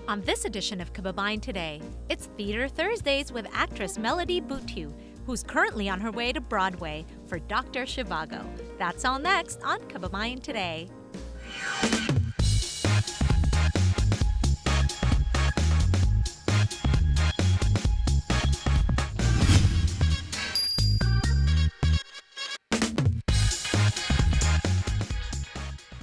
On this edition of Kababayan Today, it's Theater Thursdays with actress Melody Butiu, who's currently on her way to Broadway for Dr. Zhivago. That's all next on Kababayan Today.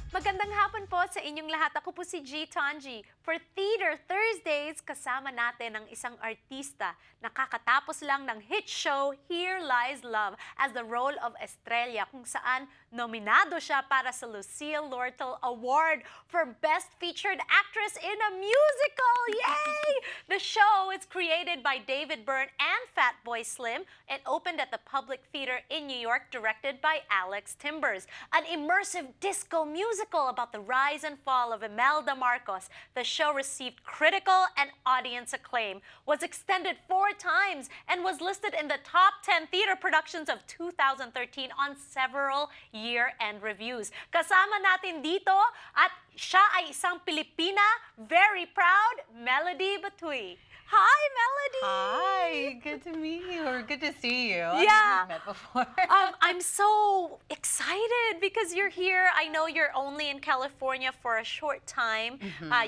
Magandang hapon po sa inyong lahat. Ako po si G. Tanji. For Theater Thursdays, kasama natin ang isang artista na kakatapos lang ng hit show Here Lies Love as the role of Estrella, kung saan nominado siya para sa Lucille Lortel Award for Best Featured Actress in a Musical. Yay! The show is created by David Byrne and Fatboy Slim and opened at the Public Theater in New York, directed by Alex Timbers. An immersive disco musical about the rise and fall of Imelda Marcos. The show received critical and audience acclaim, was extended 4 times, and was listed in the top 10 theater productions of 2013 on several year-end reviews. Kasama natin dito at siya ay isang Pilipina, very proud, Melody Butiu. Hi, Melody! Hi, good to meet you, or good to see you. Yeah. I've met before. I'm so excited because you're here. I know you're only in California for a short time.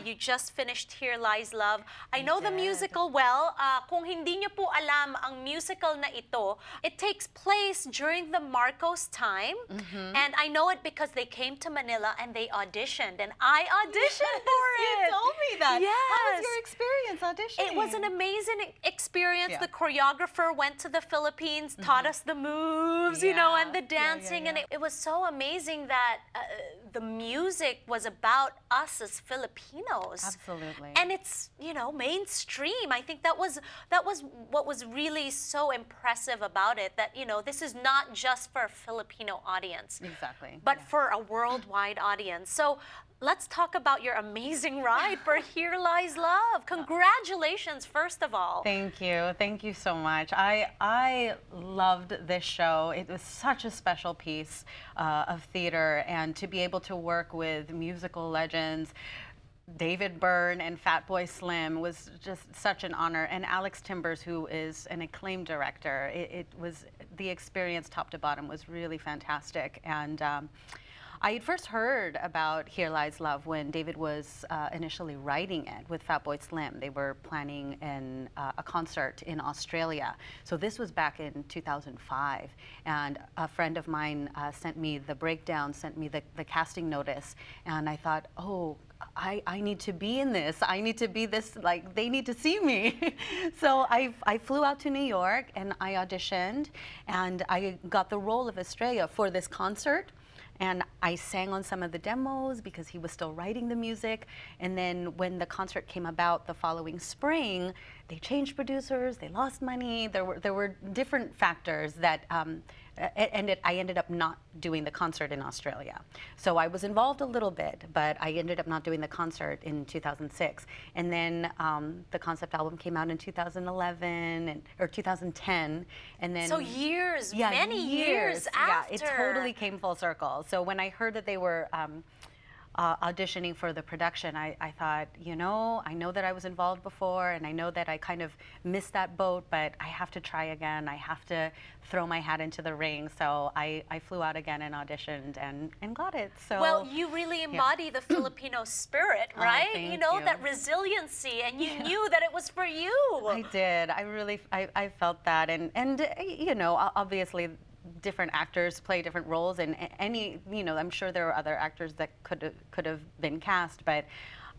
You just finished Here Lies Love. I know the musical well. Kung hindi niyo po alam ang musical na ito, it takes place during the Marcos time. And I know it because they came to Manila and they auditioned. And I auditioned for it. You told me that. Yes. How was your experience auditioning? It was an amazing experience. Yeah. The choreographer went to the Philippines, taught us the moves, you know, and the Yeah, dancing. yeah. And it was so amazing that the music was about us as Filipinos. Absolutely. And it's, you know, mainstream. I think that was what was really so impressive about it, that, you know, this is not just for a Filipino audience. Exactly. But for a worldwide audience. So let's talk about your amazing ride for Here Lies Love. Congratulations, first of all. Thank you. Thank you so much. I loved this show. It was such a special piece of theater, and to be able to work with musical legends, David Byrne and Fatboy Slim, was just such an honor. And Alex Timbers, who is an acclaimed director, it was, the experience top to bottom was really fantastic. And I had first heard about Here Lies Love when David was initially writing it with Fatboy Slim. They were planning a concert in Australia. So this was back in 2005. And a friend of mine sent me the breakdown, sent me the casting notice. And I thought, oh, I need to be in this. I need to be this, like, they need to see me. So I flew out to New York and I auditioned, and I got the role of Estrella for this concert. And I sang on some of the demos because he was still writing the music. And then when the concert came about the following spring, they changed producers, they lost money. There were different factors that I ended up not doing the concert in Australia. So I was involved a little bit, but I ended up not doing the concert in 2006. And then the concept album came out in 2011 or 2010. And then, so years, many years after. Yeah, it totally came full circle. So when I heard that they were auditioning for the production, I thought, you know, I know that I was involved before, and I know that I kind of missed that boat, but I have to try again. I have to throw my hat into the ring. So I flew out again and auditioned and got it. So, well, you really embody the Filipino spirit, right? Thank you know, you. that resiliency, and you knew that it was for you. I did. I really, I felt that. And you know, obviously, different actors play different roles, and any, you know, I'm sure there were other actors that could have been cast, but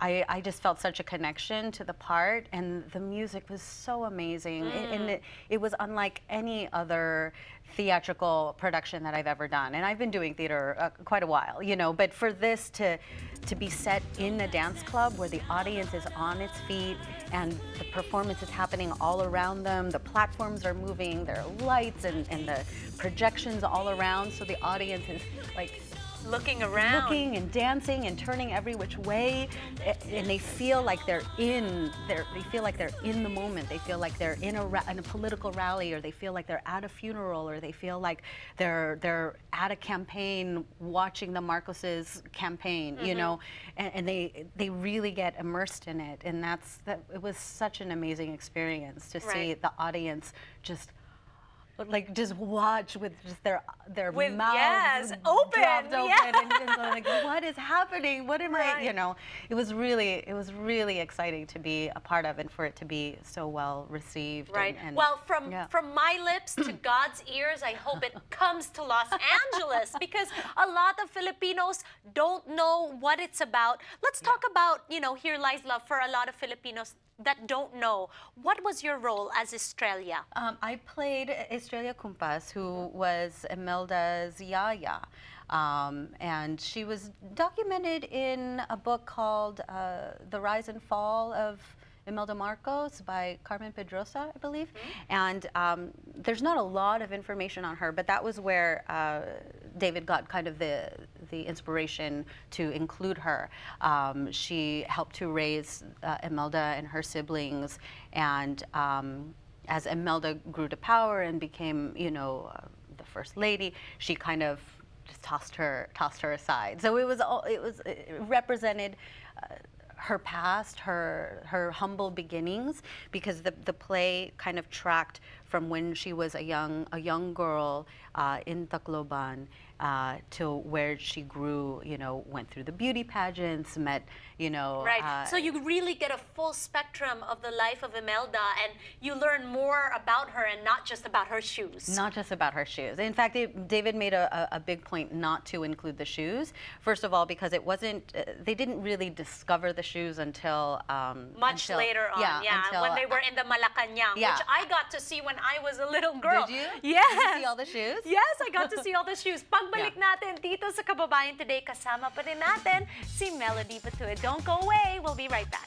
I just felt such a connection to the part, and the music was so amazing. And it was unlike any other theatrical production that I've ever done. And I've been doing theater quite a while, you know, but for this to be set in a dance club where the audience is on its feet and the performance is happening all around them, the platforms are moving, there are lights and the projections all around, so the audience is like looking around, looking and dancing and turning every which way, and they feel like they're in the moment. They feel like they're in a political rally, or they feel like they're at a funeral, or they feel like they're at a campaign watching the Marcoses campaign, you know, and they really get immersed in it, and it was such an amazing experience to see the audience just watch with just their mouths open, and like, what is happening? What am I? You know, it was really exciting to be a part of, and for it to be so well received. Right. And well, from my lips to God's ears, I hope it comes to Los Angeles, because a lot of Filipinos don't know what it's about. Let's talk about, you know, Here Lies Love for a lot of Filipinos that don't know. What was your role as Estrella? I played Estrella Kumpas, who was Imelda's yaya. And she was documented in a book called The Rise and Fall of Imelda Marcos by Carmen Pedrosa, I believe. And there's not a lot of information on her, but that was where David got kind of the inspiration to include her. She helped to raise Imelda and her siblings, and as Imelda grew to power and became, you know, the first lady, she kind of just tossed her aside. So it represented her past, her humble beginnings, because the play kind of tracked from when she was a young girl in Tacloban to where she grew, you know, went through the beauty pageants, met, you know. Right. So you really get a full spectrum of the life of Imelda, and you learn more about her and not just about her shoes. Not just about her shoes. In fact, David made a big point not to include the shoes. First of all, because it wasn't, they didn't really discover the shoes until much later on. Until, when they were in the Malacanang, which I got to see when I was a little girl. Did you? Yes. Did you see all the shoes? Yes, I got to see all the shoes. Pagbalik natin dito sa Kababayan Today, kasama pa rin natin si Melody Butiu. Don't go away. We'll be right back.